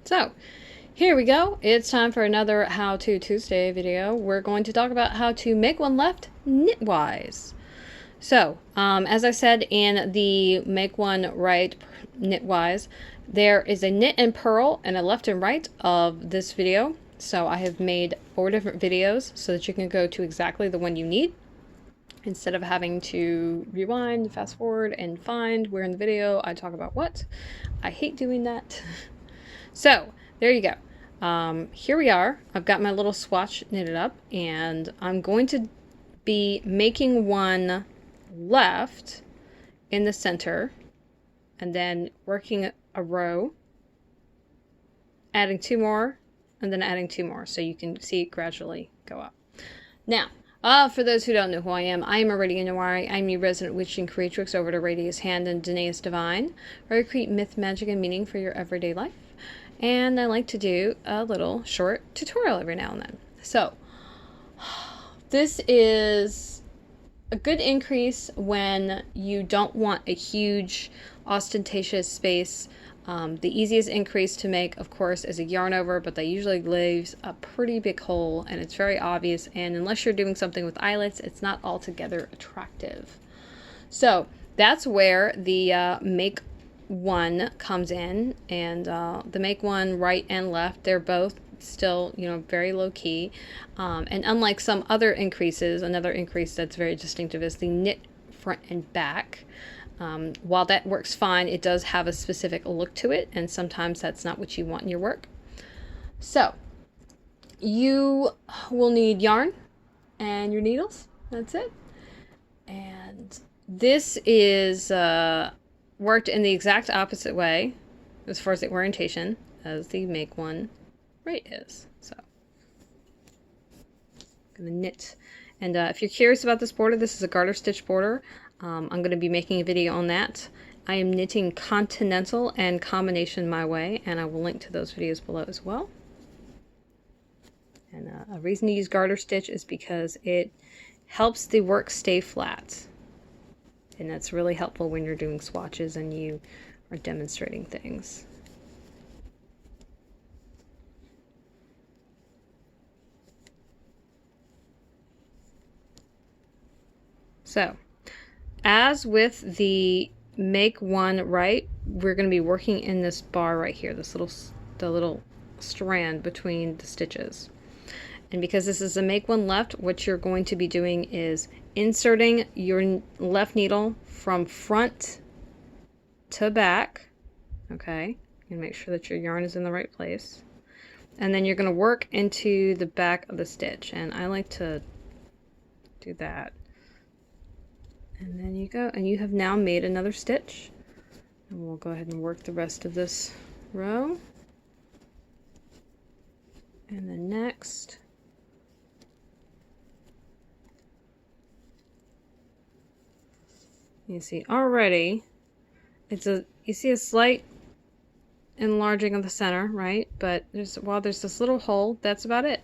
So here we go. It's time for another How To Tuesday video. We're going to talk about how to make one left knitwise. So, as I said in the make one right knitwise, there is a knit and purl and a left and right of this video. So I have made 4 different videos so that you can go to exactly the one you need, instead of having to rewind, fast forward, and find where in the video I talk about what. I hate doing that. So there you go. Here we are. I've got my little swatch knitted up, and I'm going to be making one left in the center, and then working a row, adding 2 more, and then adding 2 more, so you can see it gradually go up. Now, for those who don't know who I am Aradia Noir. I'm your resident witch and creatrix over at Aradia's Hand and Danae's Divine, where I create myth, magic, and meaning for your everyday life. And I like to do a little short tutorial every now and then. So, this is a good increase when you don't want a huge, ostentatious space. The easiest increase to make, of course, is a yarn over, but that usually leaves a pretty big hole, and it's very obvious, and unless you're doing something with eyelets, it's not altogether attractive. So that's where the make one comes in, and the make one right and left, they're both still, very low key, and unlike some other increases, another increase that's very distinctive is the knit front and back. While that works fine, it does have a specific look to it, and sometimes that's not what you want in your work. So you will need yarn and your needles. That's it. And this is worked in the exact opposite way as far as the orientation as the make one right is. So I'm gonna knit, and if you're curious about this border, this is a garter stitch border. I'm going to be making a video on that. I am knitting Continental and Combination my way, and I will link to those videos below as well. And a reason to use garter stitch is because it helps the work stay flat. And that's really helpful when you're doing swatches and you are demonstrating things. So, as with the make one right, we're going to be working in this bar right here, the little strand between the stitches. And because this is a make one left, what you're going to be doing is inserting your left needle from front to back. Okay, and make sure that your yarn is in the right place. And then you're going to work into the back of the stitch, and I like to do that. And then you go, and you have now made another stitch. And we'll go ahead and work the rest of this row. And then next. You see already, you see a slight enlarging of the center, right? But while there's this little hole, that's about it.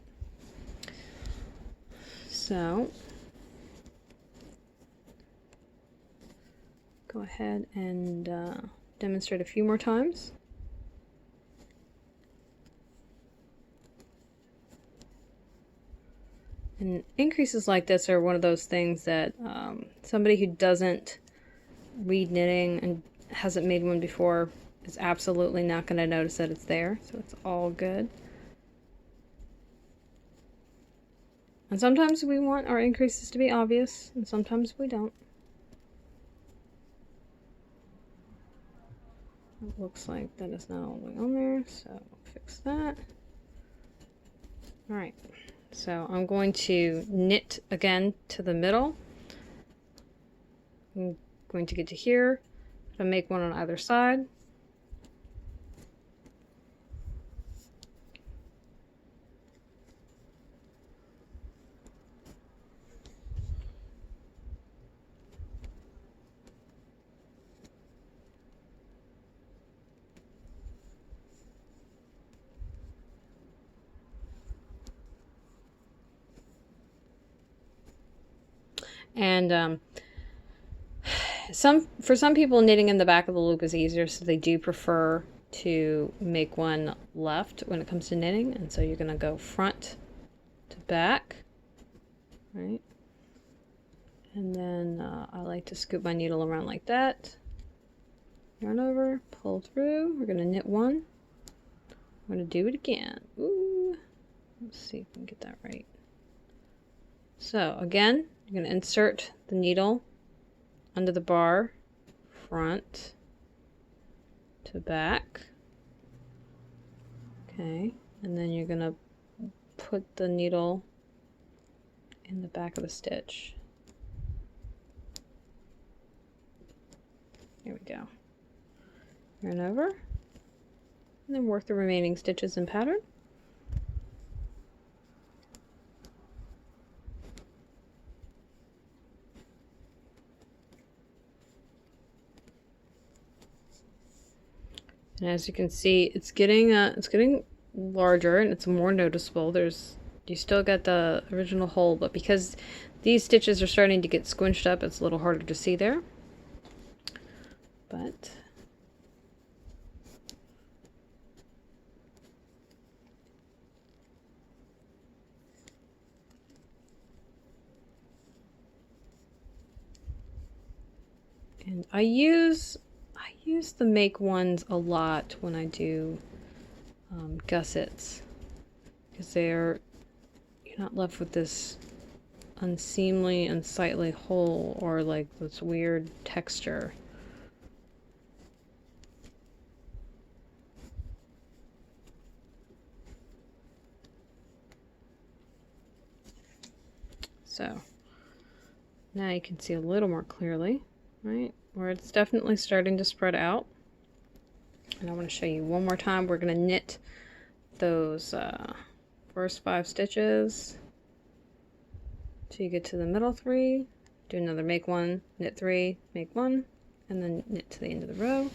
So go ahead and demonstrate a few more times. And increases like this are one of those things that somebody who doesn't read knitting and hasn't made one before is absolutely not going to notice that it's there. So it's all good. And sometimes we want our increases to be obvious, and sometimes we don't. It looks like that is not all the way on there, so we'll fix that. Alright, so I'm going to knit again to the middle. I'm going to get to here, I'll make one on either side. And for some people, knitting in the back of the loop is easier, so they do prefer to make one left when it comes to knitting. And so you're going to go front to back, right? And then I like to scoop my needle around like that. Yarn over, pull through. We're going to knit one. I'm going to do it again. Ooh. Let's see if we can get that right. So again, you're going to insert the needle under the bar, front to back. Okay, and then you're going to put the needle in the back of the stitch. There we go. Yarn over, and then work the remaining stitches in pattern. And as you can see, it's getting larger and it's more noticeable. You still got the original hole, but because these stitches are starting to get squinched up, it's a little harder to see there. But and I use the make ones a lot when I do gussets, because you're not left with this unseemly, unsightly hole or like this weird texture. So now you can see a little more clearly, right? Where it's definitely starting to spread out. And I want to show you one more time. We're going to knit those first 5 stitches till you get to the middle 3. Do another make 1, knit 3, make 1, and then knit to the end of the row.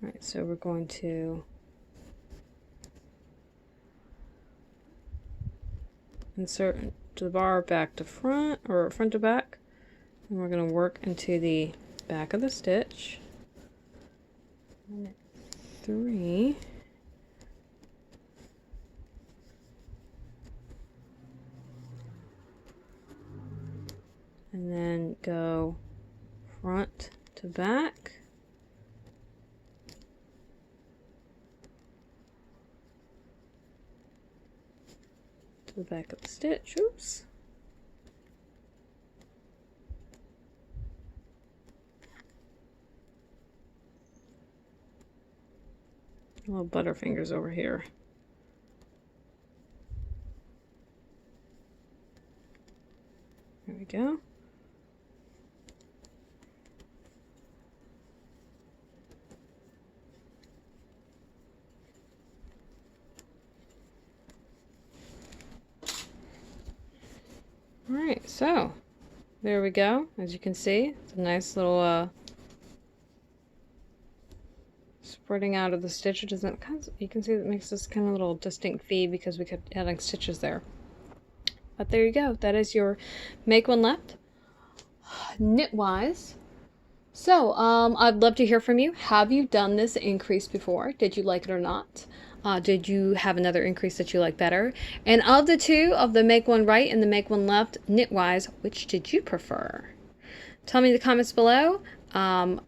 Alright, so we're going to insert to the bar back to front, or front to back, and we're going to work into the back of the stitch. 3. And then go front to back. To the back of the stitch. Oops. Little butterfingers over here. There we go. Alright, so there we go. As you can see, it's a nice little spreading out of the stitch. It doesn't, you can see it makes this kind of little distinct V because we kept adding stitches there. But there you go. That is your make one left knitwise. So I'd love to hear from you. Have you done this increase before? Did you like it or not? Did you have another increase that you like better? And of the two, of the make one right and the make one left knitwise, which did you prefer? Tell me in the comments below.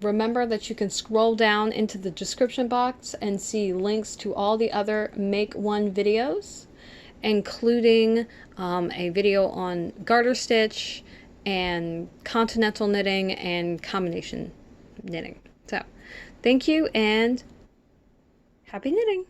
Remember that you can scroll down into the description box and see links to all the other make one videos, including a video on garter stitch and continental knitting and combination knitting. So thank you and happy knitting.